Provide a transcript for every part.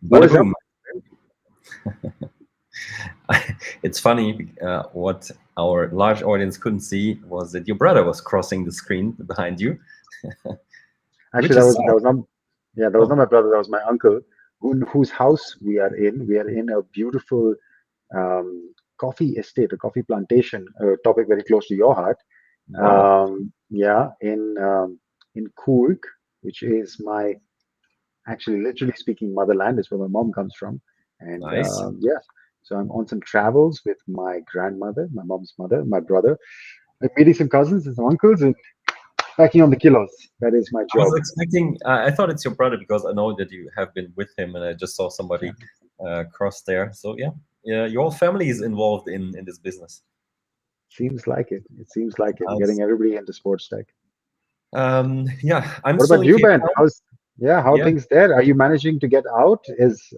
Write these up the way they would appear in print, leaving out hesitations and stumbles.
Bada What's up? boom. It's funny. What our large audience couldn't see was that your brother was crossing the screen behind you, Actually, which that is was sad. that was not yeah, that was not Oh, my brother. That was my uncle, whose house we are in. We are in a beautiful coffee estate, a coffee plantation, a topic very close to your heart. wow, Yeah, in Coorg, which is my actually literally speaking motherland, is where my mom comes from, and nice. yeah. So I'm on some travels with my grandmother, my mom's mother, my brother. I'm meeting some cousins and some uncles and packing on the kilos. That is my I was job. expecting. I thought it's your brother because I know that you have been with him, and I just saw somebody cross there. So yeah, yeah, your whole family is involved in this business. Seems like it. It seems like it. Nice. Getting everybody into sports tech. Yeah, I'm What still about in you, Cape Ben? Town. How are Yeah, things there? Are you managing to get out? Is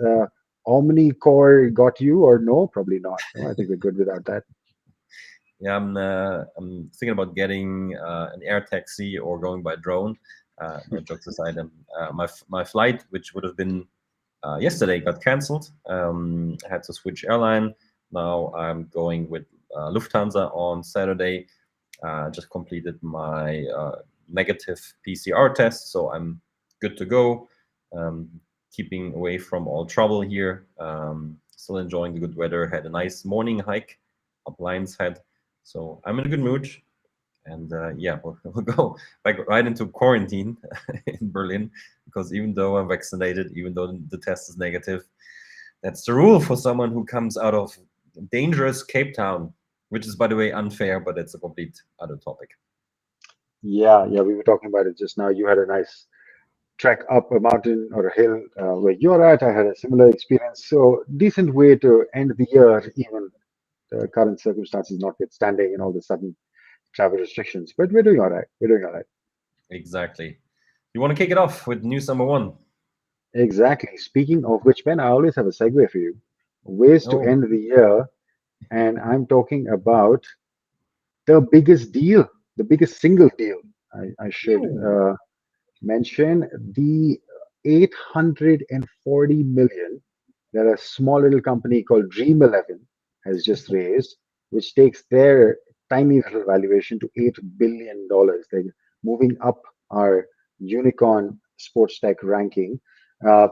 Omnicore got you or no? Probably not. No, I think we're good without that. yeah. I'm thinking about getting an air taxi or going by drone. No jokes aside, my flight, which would have been yesterday, got cancelled. I had to switch airline. Now I'm going with Lufthansa on Saturday. Just completed my negative PCR test, so I'm good to go. Um, Keeping away from all trouble here. Still enjoying the good weather. Had a nice morning hike up Lion's Head, so I'm in a good mood. And yeah, we'll go back right into quarantine in Berlin because even though I'm vaccinated, even though the test is negative, that's the rule for someone who comes out of dangerous Cape Town, which is, by the way, unfair, but it's a complete other topic. Yeah, yeah, we were talking about it just now. You had a nice trek up a mountain or a hill where you're at. I had a similar experience. So decent way to end the year, even the current circumstances notwithstanding, and all the sudden travel restrictions. But we're doing all right. We're doing all right. Exactly. You want to kick it off with news number one? Exactly. Speaking of which, Ben, I always have a segue for you. Ways to Oh, end the year, and I'm talking about the biggest deal, the biggest single deal. I should ooh, mention the 840 million that a small little company called Dream11 has just raised, which takes their tiny little valuation to $8 billion. They're moving up our unicorn sports tech ranking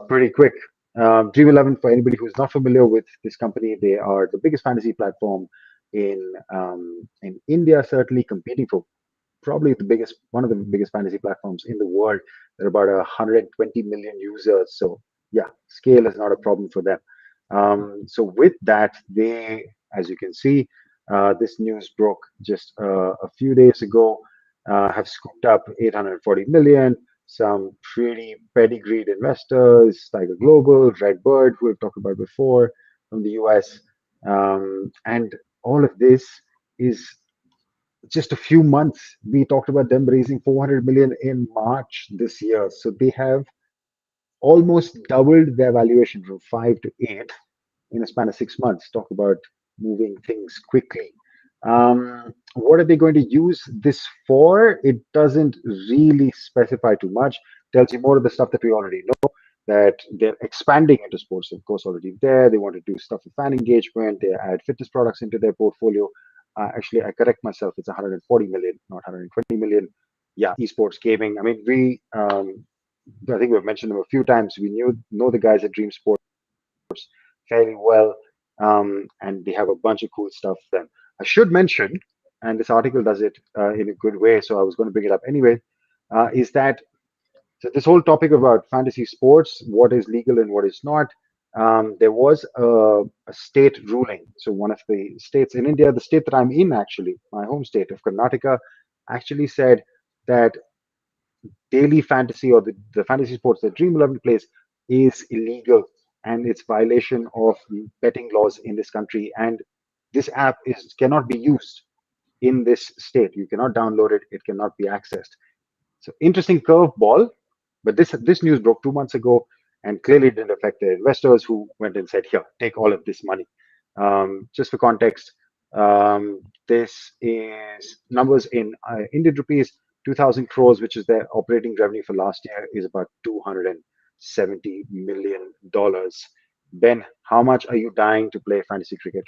pretty quick. Dream11, for anybody who's not familiar with this company, they are the biggest fantasy platform in India, certainly competing for probably one of the biggest fantasy platforms in the world. There are about 120 million users. So yeah, scale is not a problem for them. So with that, they, as you can see, this news broke just a few days ago, have scooped up 840 million. Some pretty pedigreed investors, Tiger Global, Redbird, who we've talked about before from the US. And all of this is just a few months. We talked about them raising 400 million in March this year. So they have almost doubled their valuation from 5 to 8 in a span of 6 months. Talk about moving things quickly. What are they going to use this for? It doesn't really specify too much. Tells you more of the stuff that we already know, that they're expanding into sports, of course, already there. They want to do stuff with fan engagement. They add fitness products into their portfolio. Actually, I correct myself. It's 140 million, not 120 million. Yeah, esports gaming. I mean, I think we've mentioned them a few times. We know the guys at Dream Sports fairly well, and they have a bunch of cool stuff. Then I should mention, and this article does it in a good way, so I was going to bring it up anyway. Is that so? This whole topic about fantasy sports, what is legal and what is not. There was a state ruling. So one of the states in India, the state that I'm in, actually, my home state of Karnataka, actually said that daily fantasy or the fantasy sports that Dream11 plays is illegal and it's violation of betting laws in this country. And this app cannot be used in this state. You cannot download it. It cannot be accessed. So interesting curveball. But this news broke 2 months ago and clearly didn't affect the investors who went and said, "Here, take all of this money." Just for context, this is numbers in Indian rupees. 2,000 crores, which is their operating revenue for last year, is about $70 million. Ben, how much are you dying to play fantasy cricket?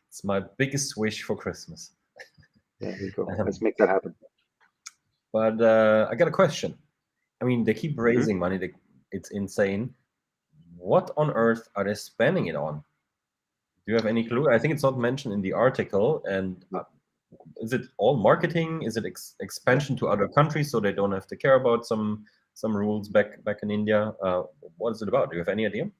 It's my biggest wish for Christmas. There we go. Um, Let's make that happen. but I got a question. I mean, they keep Mhm. raising money. It's insane. What on earth are they spending it on? Do you have any clue? I think it's not mentioned in the article. And is it all marketing? Is it expansion to other countries so they don't have to care about some rules back in India? What is it about? Do you have any idea?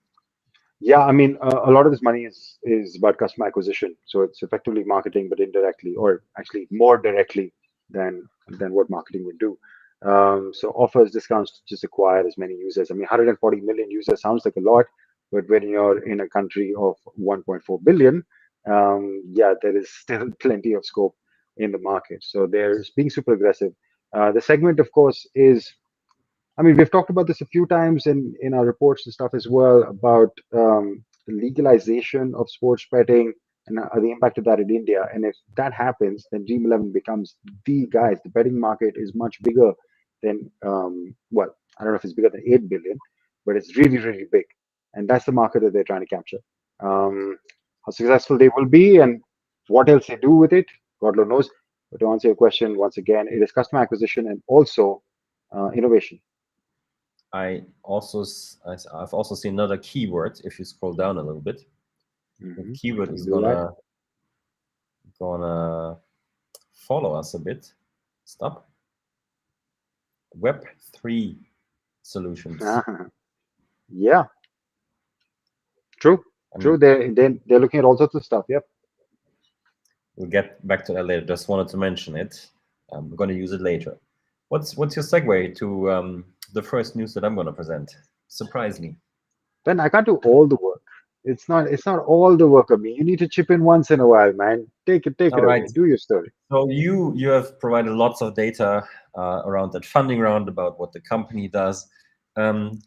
Yeah, I mean, a lot of this money is about customer acquisition, so it's effectively marketing, but indirectly, or actually more directly than what marketing would do. So offers discounts to just acquire as many users. I mean, 140 million users sounds like a lot, but when you're in a country of 1.4 billion, yeah, there is still plenty of scope in the market. So they're being super aggressive. The segment, of course, is, I mean, we've talked about this a few times in our reports and stuff as well about the legalization of sports betting and the impact of that in India. And if that happens, then Dream11 becomes the guys. The betting market is much bigger than, well, I don't know if it's bigger than 8 billion, but it's really, really big. And that's the market that they're trying to capture. How successful they will be and what else they do with it, God knows. But to answer your question, once again, it is customer acquisition and also innovation. I've also seen another keyword. If you scroll down a little bit, the keyword Let's is do that. gonna follow us a bit. Stop. Web3 solutions. Yeah, true, I true. mean, They're looking at all sorts of stuff. Yep. we'll get back to that later. Just wanted to mention it. We're going to use it later. What's your segue to the first news that I'm going to present? Surprise me. Then I can't do all the work. It's not all the work of me. You need to chip in once in a while, man. Take All it right. away. Do your story. So you have provided lots of data around that funding round about what the company does. Um,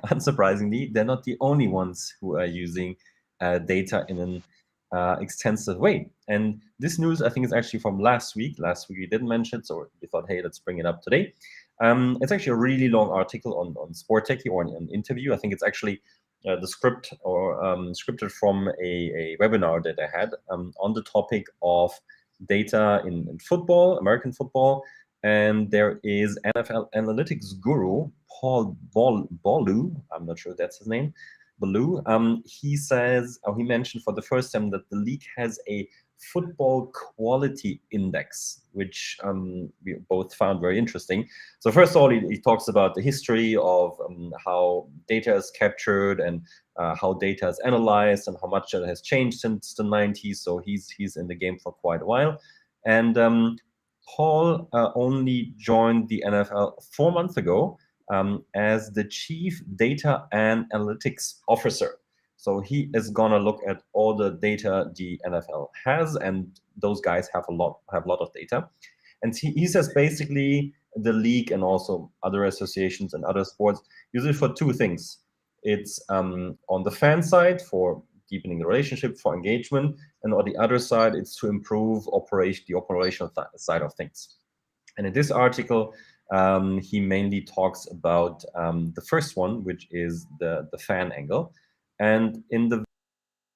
Unsurprisingly, they're not the only ones who are using data in an extensive way. And this news, I think, is actually from last week. Last week we didn't mention it, so we thought, hey, let's bring it up today. It's actually a really long article on SportsTech or an interview. I think it's actually the script or scripted from a webinar that I had on the topic of data in football, American football. And there is NFL analytics guru Paul Bolu. I'm not sure if that's his name. Bolu. He says, or he mentioned for the first time that the league has a football quality index, which we both found very interesting. So first of all, he talks about the history of how data is captured and how data is analyzed and how much that has changed since the 90s. So he's in the game for quite a while. And Paul only joined the NFL 4 months ago as the chief data and analytics officer. So he is gonna look at all the data the NFL has, and those guys have a lot of data. And he says basically the league and also other associations and other sports use it for two things. It's on the fan side for deepening the relationship, for engagement, and on the other side, it's to improve the operational side of things. And in this article, he mainly talks about the first one, which is the fan angle. And in the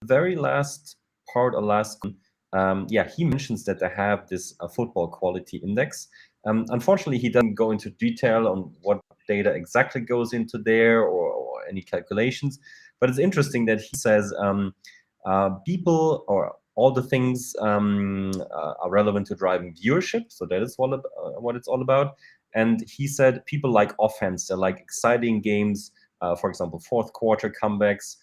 very last part, or last, yeah, he mentions that they have this football quality index. Unfortunately, he doesn't go into detail on what data exactly goes into there or any calculations. But it's interesting that he says people or all the things are relevant to driving viewership. So that is what it's all about. And he said people like offense, they like exciting games, for example, fourth quarter comebacks.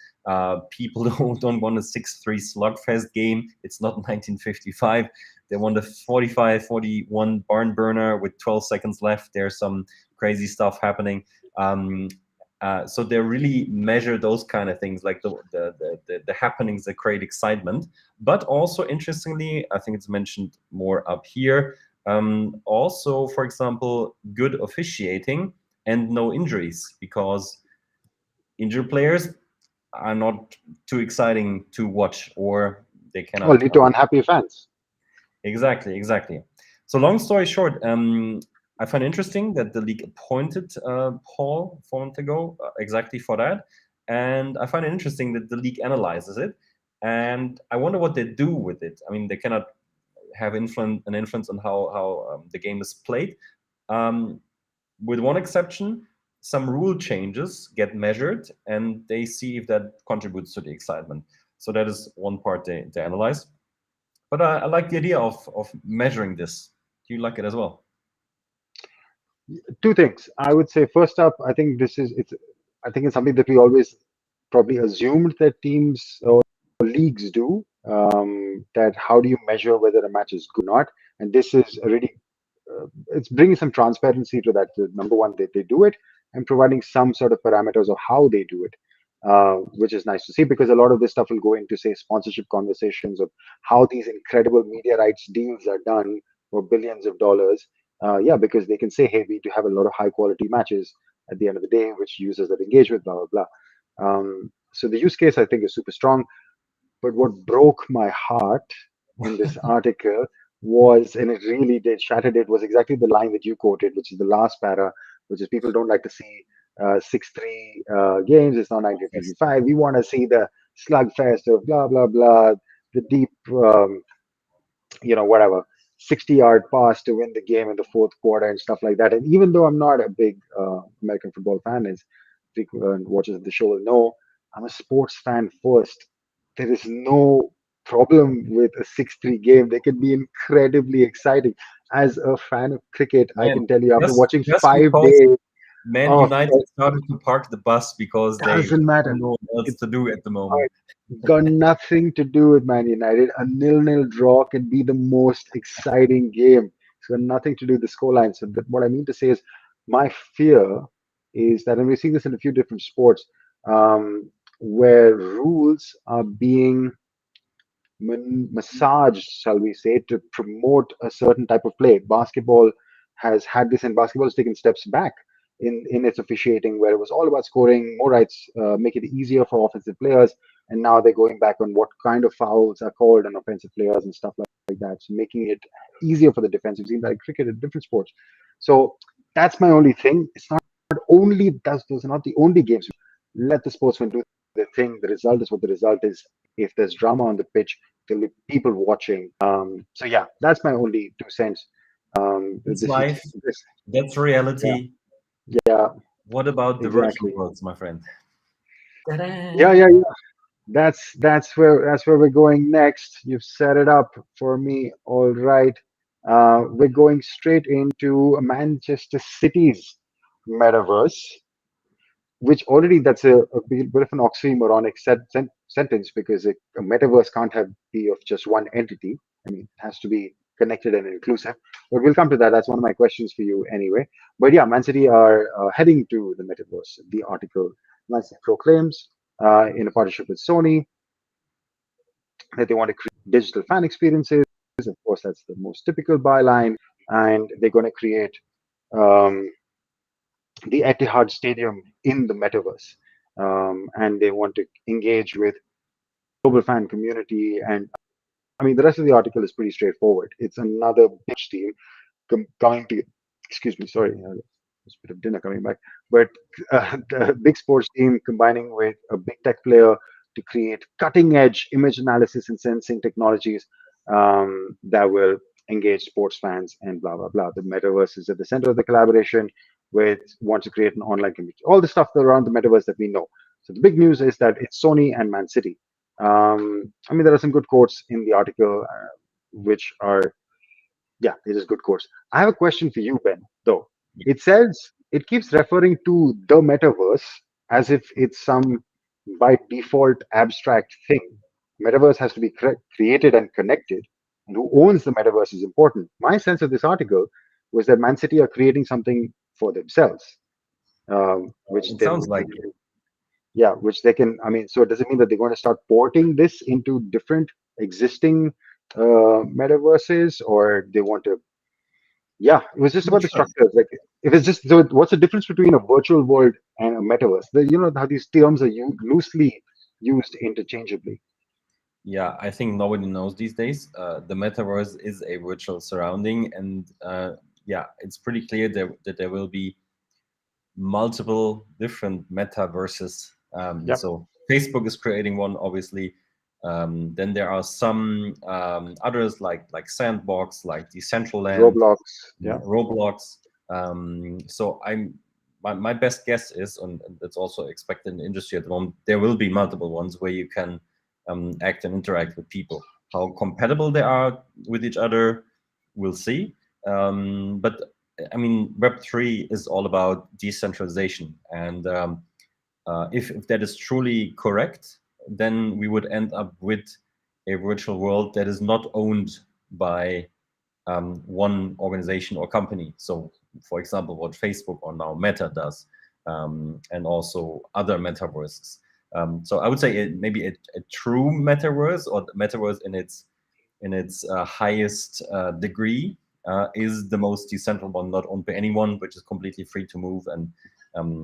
People don't want a 6-3 slugfest game. It's not 1955. They want a 45-41 barn burner with 12 seconds left. There's some crazy stuff happening. So they really measure those kind of things, like the happenings that create excitement. But also, interestingly, I think it's mentioned more up here. Also, for example, good officiating and no injuries, because injured players are not too exciting to watch, or they Well, cannot. lead to unhappy fans. Exactly. So long story short, I find interesting that the league appointed Paul 4 months ago exactly for that, and I find it interesting that the league analyzes it, and I wonder what they do with it. I mean, they cannot have an influence on how the game is played. Um, with one exception, some rule changes get measured, and they see if that contributes to the excitement. So that is one part they analyze. But I like the idea of measuring this. Do you like it as well? Two things. I would say first up, I think I think it's something that we always probably assumed that teams or leagues do. That how do you measure whether a match is good or not? And this is a really it's bringing some transparency to that. Number one, they do it and providing some sort of parameters of how they do it, which is nice to see because a lot of this stuff will go into, say, sponsorship conversations of how these incredible media rights deals are done for billions of dollars. Yeah, because they can say, hey, we do have a lot of high quality matches at the end of the day, which users that engage with, blah, blah, blah. So the use case, I think, is super strong. But what broke my heart in this article was, and it really did shattered it, was exactly the line that you quoted, which is the last para, which is people don't like to see 6-3 games. It's not Yes. 1955. We want to see the slugfest of blah, blah, blah, the deep, whatever, 60-yard pass to win the game in the fourth quarter and stuff like that. And even though I'm not a big American football fan, as frequent watchers of the show will know, I'm a sports fan first. There is no problem with a 6-3 game. They can be incredibly exciting. As a fan of cricket, I Man, can tell you after watching just 5 days because Man of United started to park the bus because they doesn't matter. don't know what else It's to do at the moment. uh, got nothing to do with Man United. A nil-nil draw can be the most exciting game. It's got nothing to do with the scoreline. So that, what I mean to say is, my fear is that, and we see this in a few different sports, where rules are being massaged, shall we say, to promote a certain type of play. Basketball has had this, and basketball has taken steps back in its officiating, where it was all about scoring more rights, make it easier for offensive players, and now they're going back on what kind of fouls are called on offensive players and stuff like that, so making it easier for the defensive team, like cricket and different sports. So that's my only thing. It's not only those are not the only games. Let the sportsmen do their thing. The result is what the result is. If there's drama on the pitch, there'll be people watching. So yeah, that's my only 2 cents. It's This is life. this. That's Yeah, reality. yeah, What about the virtual exactly. worlds, my friend? Yeah, Ta-da! yeah, yeah. That's where we're going next. You've set it up for me. All right. We're going straight into Manchester City's metaverse, which already that's a bit of an oxymoronic sentence because a metaverse can't have be of just one entity. I mean, it has to be connected and inclusive. But we'll come to that. That's one of my questions for you anyway. But yeah, Man City are heading to the metaverse. The article Man City proclaims in a partnership with Sony that they want to create digital fan experiences. Of course, that's the most typical byline, and they're going to create um, the Etihad Stadium in the metaverse. And they want to engage with global fan community. And I mean, the rest of the article is pretty straightforward. It's another big team coming to, excuse me, sorry, there's a bit of dinner coming back, but the big sports team combining with a big tech player to create cutting edge image analysis and sensing technologies that will engage sports fans and blah, blah, blah. The metaverse is at the center of the collaboration with wants to create an online community, all the stuff around the metaverse that we know. So the big news is that it's Sony and Man City. I mean, there are some good quotes in the article, which are, yeah, it is good quotes. I have a question for you, Ben, though. It says it keeps referring to the metaverse as if it's some by default abstract thing. Metaverse has to be created and connected, and who owns the metaverse is important. My sense of this article was that Man City are creating something for themselves, which It then sounds would like need it. to, yeah, which they can. I mean, so does it mean that they're going to start porting this into different existing metaverses, or they want to? Yeah, it was just Not about the sure. structures. Like, if it's just so, what's the difference between a virtual world and a metaverse? You know how these terms are loosely used interchangeably. Yeah, I think nobody knows these days. The metaverse is a virtual surrounding, and yeah, it's pretty clear that there will be multiple different metaverses. Yep. So Facebook is creating one, obviously. Then there are some others like Sandbox, like Decentraland, Roblox. Yeah. Roblox. So my best guess is, and that's also expected in the industry at the moment, there will be multiple ones where you can act and interact with people. How compatible they are with each other, we'll see. But I mean, Web3 is all about decentralization, and if that is truly correct, then we would end up with a virtual world that is not owned by one organization or company. So, for example, what Facebook or now Meta does, and also other metaverses. So I would say maybe a true metaverse, or the metaverse in its highest degree, is the most decentral one, not owned by anyone, which is completely free to move, and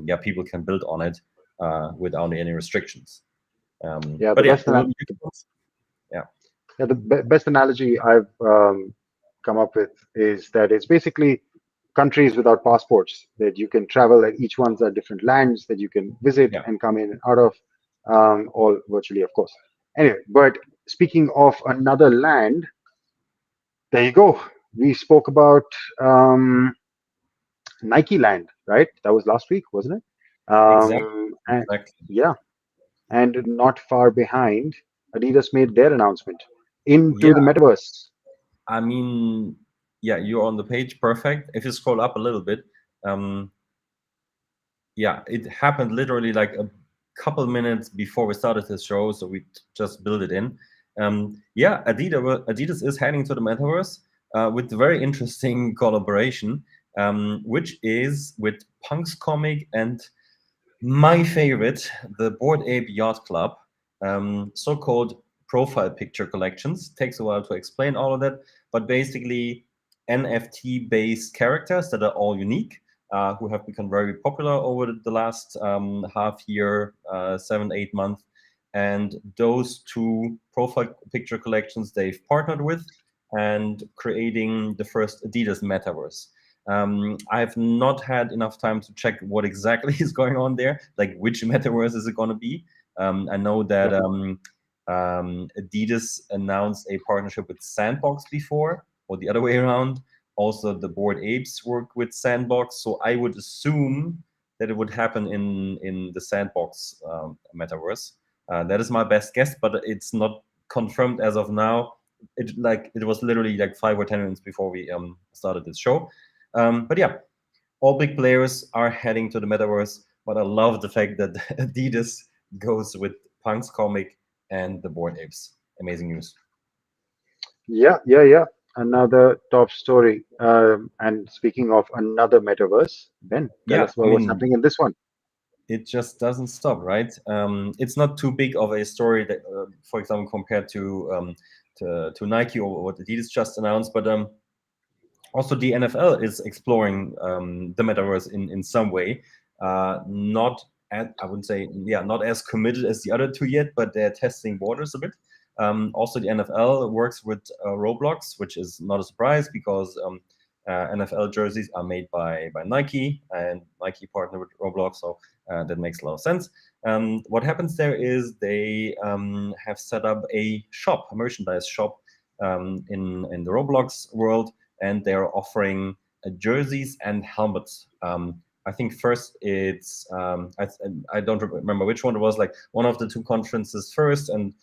yeah, people can build on it without any restrictions. Yeah. But yeah, there will be yeah. Yeah, the best analogy I've come up with is that it's basically countries without passports, that you can travel, and each one's are different lands that you can visit Yeah, and come in and out of, all virtually, of course. Anyway, but speaking of another land, there you go. We spoke about Nike Land, right? That was last week, wasn't it? exactly, And exactly. yeah, and not far behind, Adidas made their announcement into Yeah, the metaverse. I mean, yeah, you're on the page, perfect. If you scroll up a little bit, um, yeah, it happened literally like a couple minutes before we started this show, so we just built it in. Yeah, Adidas is heading to the metaverse with a very interesting collaboration, which is with Punk's Comic and my favorite, the Bored Ape Yacht Club, so-called profile picture collections. Takes a while to explain all of that, but basically NFT-based characters that are all unique, who have become very popular over the last half year, 7, 8 months. And those two profile picture collections they've partnered with and creating the first Adidas Metaverse. I've not had enough time to check what exactly is going on there, like which metaverse is it going to be. I know that Yep. Adidas announced a partnership with Sandbox before, or the other way around. Also, the Bored Apes work with Sandbox, so I would assume that it would happen in the Sandbox metaverse. That is my best guess, but it's not confirmed as of now. It was literally like 5 or 10 minutes before we started this show. But yeah, all big players are heading to the metaverse. But I love the fact that Adidas goes with Punk's comic and the Bored Apes. Amazing news. Yeah, yeah, yeah. Another top story. And speaking of another metaverse, Ben, tell Yeah, us I about what's mean, happening in this one. it just doesn't stop, right? It's not too big of a story that, for example, compared to Nike or what Adidas just announced, but also the NFL is exploring the metaverse in some way. Not at, I wouldn't say, yeah, not as committed as the other two yet, but they're testing waters a bit. Also, the NFL works with Roblox, which is not a surprise because NFL jerseys are made by Nike, and Nike partner with Roblox, so that makes a lot of sense. What happens there is they have set up a shop, a merchandise shop in the Roblox world, and they're offering jerseys and helmets. I think first it's I don't remember which one it was, like one of the two conferences first, and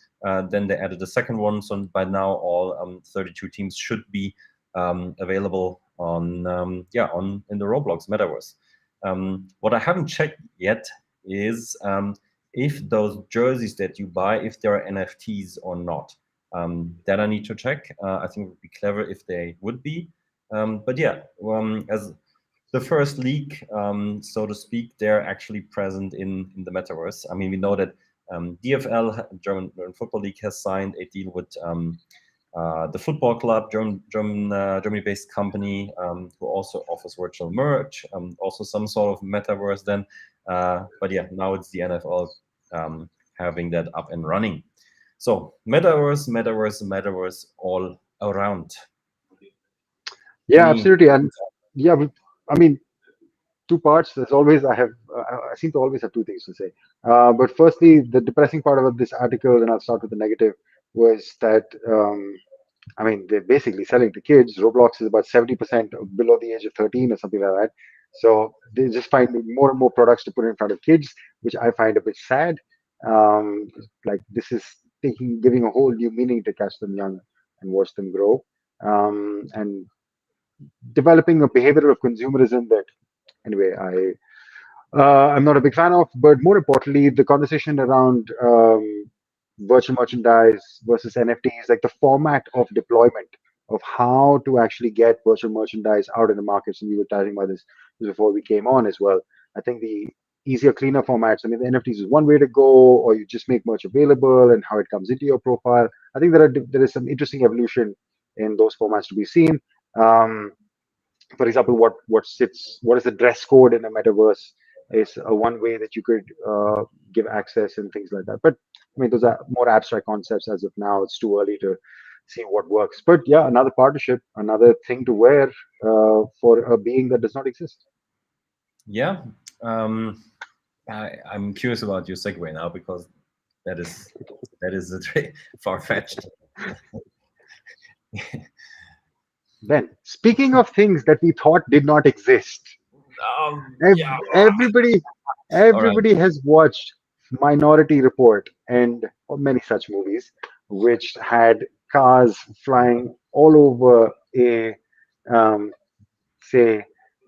then they added a second one. So by now, all 32 teams should be available on on in the Roblox metaverse. What I haven't checked yet is if those jerseys that you buy, if they are NFTs or not. That I need to check. I think it would be clever if they would be. But yeah, as the first league, so to speak, they're actually present in the metaverse. I mean, we know that DFL, German Football League, has signed a deal with the football club, Germany-based company, who also offers virtual merch, also some sort of metaverse then. But yeah, now it's the NFL having that up and running. So metaverse, metaverse, metaverse all around. Yeah, Any absolutely. And yeah, I mean, two parts. There's always I seem to always have two things to say. But firstly, the depressing part about this article, and I'll start with the negative, was that I mean they're basically selling to kids. Roblox is about 70% below the age of 13 or something like that. So they just find more and more products to put in front of kids, which I find a bit sad. Um, like this is giving a whole new meaning to catch them young and watch them grow, and developing a behavior of consumerism that anyway I'm not a big fan of. But more importantly, the conversation around virtual merchandise versus NFTs, like the format of deployment of how to actually get virtual merchandise out in the markets. And we were talking about this before we came on as well. I think the easier, cleaner formats. I mean, the NFTs is one way to go, or you just make merch available and how it comes into your profile. I think there is some interesting evolution in those formats to be seen. Um, for example, what is the dress code in a metaverse is one way that you could give access and things like that. But I mean, those are more abstract concepts as of now. It's too early to see what works. But yeah, another partnership, another thing to wear for a being that does not exist. Yeah. I'm curious about your segue now, because that is a far-fetched. Then, speaking of things that we thought did not exist, Yeah. everybody All right. everybody has watched Minority Report and many such movies, which had cars flying all over a um, say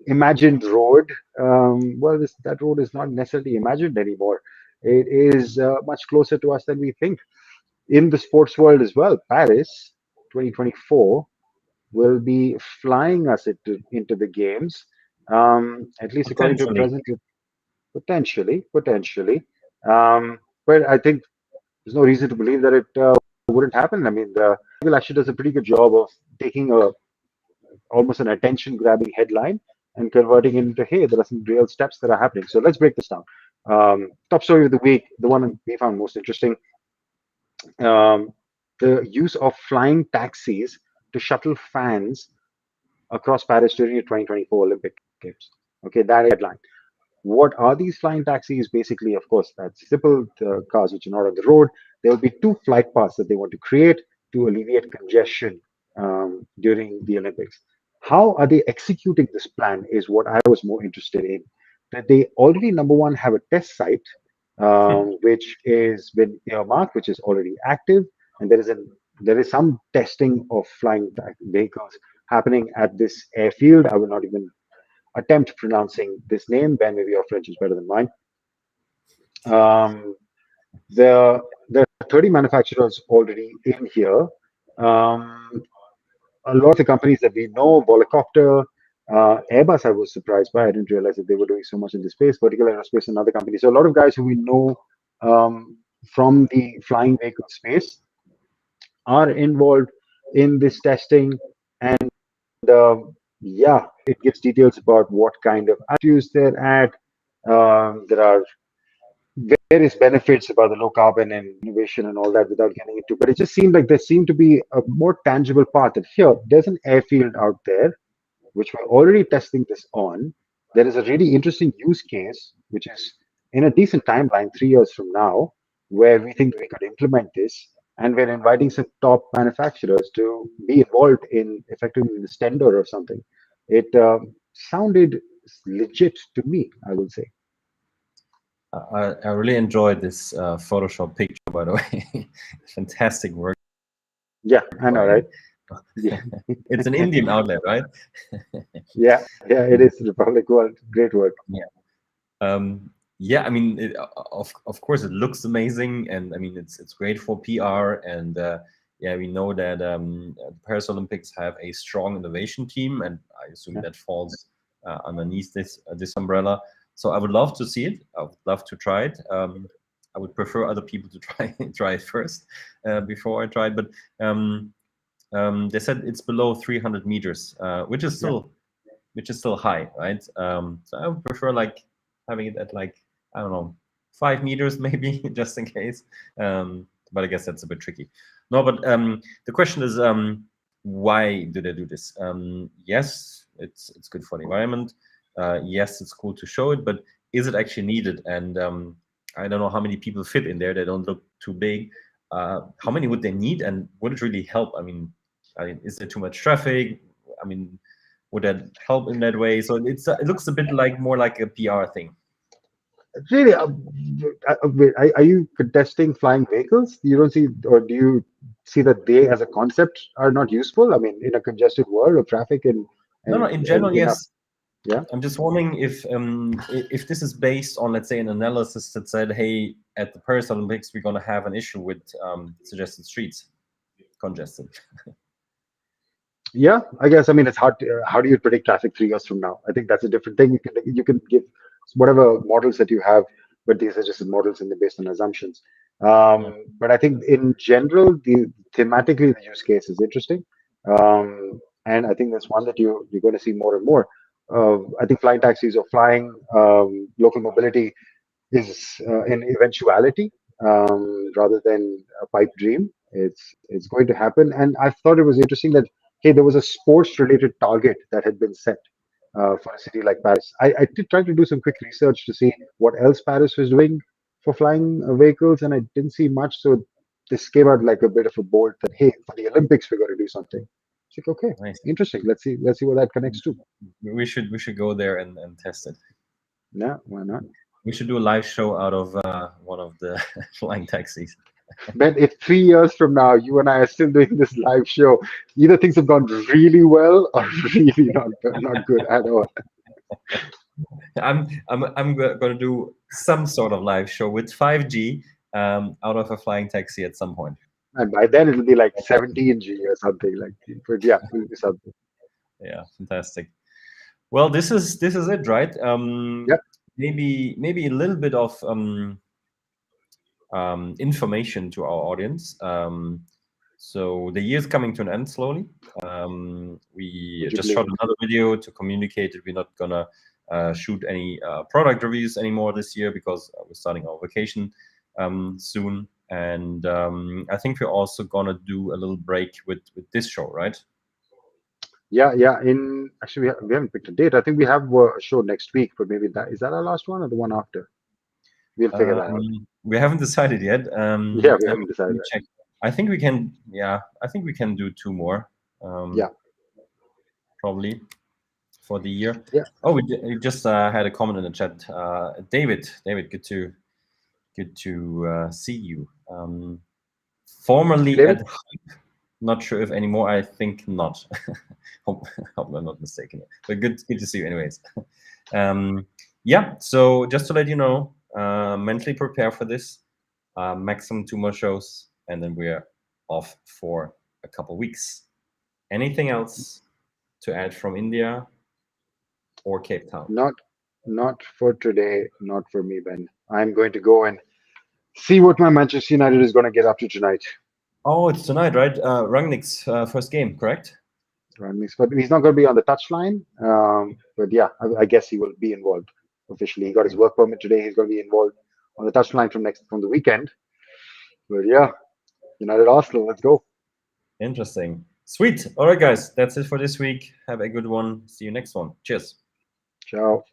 imagined road. Well, that road is not necessarily imagined anymore. It is much closer to us than we think. In the sports world as well, Paris 2024 will be flying us into the games, at least according to Potentially. present. Potentially. But I think there's no reason to believe that it wouldn't happen. I mean, the article actually does a pretty good job of taking a almost an attention-grabbing headline and converting it into, hey, there are some real steps that are happening. So let's break this down. Top story of the week, the one we found most interesting, um, the use of flying taxis to shuttle fans across Paris during the 2024 Olympic Games. Okay, that headline. What are these flying taxis? Basically, of course, that's simple. The cars which are not on the road. There will be two flight paths that they want to create to alleviate congestion during the Olympics. How are they executing this plan is what I was more interested in. That they already, number one, have a test site, which is been earmarked, which is already active, and there is some testing of flying vehicles happening at this airfield. I will not even attempt pronouncing this name. Ben, maybe your French is better than mine. Um, there are 30 manufacturers already in here. Um, a lot of the companies that we know, Volocopter, Airbus, I was surprised by. I didn't realize that they were doing so much in this space, Vertical Aerospace, and other companies. So a lot of guys who we know from the flying vehicle space are involved in this testing. And yeah, it gives details about what kind of altitudes they're at. There are various benefits about the low carbon and innovation and all that without getting into, but it just seemed like there seemed to be a more tangible path that here, there's an airfield out there, which we're already testing this on. There is a really interesting use case, which is in a decent timeline, 3 years from now, where we think we could implement this. And we're inviting some top manufacturers to be involved in effectively this tender or something. It sounded legit to me, I will say. I really enjoyed this Photoshop picture, by the way. Fantastic work Yeah, I know, by right? Yeah, it's an Indian outlet, right? yeah, it is Republic World. Great work. Yeah. Yeah, I mean, of course, it looks amazing, and I mean, it's great for PR, and yeah, we know that the Paris Olympics have a strong innovation team, and I assume Yeah, that falls underneath this umbrella. So I would love to see it. I would love to try it. I would prefer other people to try it first before I try it, but they said it's below 300 meters, which is yeah, still high, right? So I would prefer like having it at like, I don't know, 5 meters maybe, just in case. But I guess that's a bit tricky. No, but the question is, why do they do this? Yes, It's good for the environment. Yes, it's cool to show it, but is it actually needed? And I don't know how many people fit in there. They don't look too big. How many would they need, and would it really help? I mean, is there too much traffic? I mean, would that help in that way? So it looks a bit like more like a PR thing. Really, wait, are you contesting flying vehicles? You don't see, or do you see that they, as a concept, are not useful? I mean, in a congested world of traffic No, in general, enough, yes. yeah. I'm just wondering if this is based on, let's say, an analysis that said, hey, at the Paris Olympics, we're going to have an issue with suggested streets, congested. Yeah, I guess. I mean, it's hard. How do you predict traffic 3 years from now? I think that's a different thing. You can give whatever models that you have, but these are just models and they're based on assumptions. Yeah. But I think in general, the thematically the use case is interesting, and I think that's one that you're going to see more and more. I think flying taxis or flying local mobility is an eventuality rather than a pipe dream. It's going to happen, and I thought it was interesting that hey, there was a sports-related target that had been set for a city like Paris. I did try to do some quick research to see what else Paris was doing for flying vehicles, and I didn't see much. So this came out like a bit of a bolt that hey, for the Olympics we're going to do something. It's like okay, Nice. interesting. Let's see what that connects to. We should go there and test it. Yeah, why not? We should do a live show out of one of the flying taxis. Man, if 3 years from now you and I are still doing this live show, either things have gone really well or really not good at all. I'm going to do some sort of live show with 5G out of a flying taxi at some point. And by then it'll be like 17G or something like. But yeah, it'll be something. Yeah, fantastic. Well, this is it, right? Yep. Maybe a little bit of information to our audience. So the year's coming to an end slowly. We Would you just believe shot it? another video to communicate that we're not gonna shoot any product reviews anymore this year because we're starting our vacation soon. And I think we're also gonna do a little break with this show, right? Yeah. In actually, we haven't picked a date. I think we have a show next week, but maybe that is that our last one or the one after? We'll figure that out. We haven't decided yet. Yeah, we Let haven't me decided. check. I think we can. Yeah, I think we can do 2 more. Yeah. Probably for the year. Yeah. Oh, we just had a comment in the chat. David, good to see you. Formerly David? at Hype, not sure if anymore. I think not. hope I'm not mistaken. But good to see you, anyways. Yeah. So just to let you know, mentally prepare for this. Maximum 2 more shows, and then we're off for a couple weeks. Anything else to add from India or Cape Town? Not for today, not for me, Ben. I'm going to go and see what my Manchester United is going to get up to tonight. Oh, it's tonight, right? Rangnick's first game, correct? But he's not going to be on the touchline. But yeah, I guess he will be involved officially. He got his work permit today. He's going to be involved on the touchline from the weekend. But yeah, United Arsenal, let's go. Interesting. Sweet. All right, guys, that's it for this week. Have a good one. See you next one. Cheers. Ciao.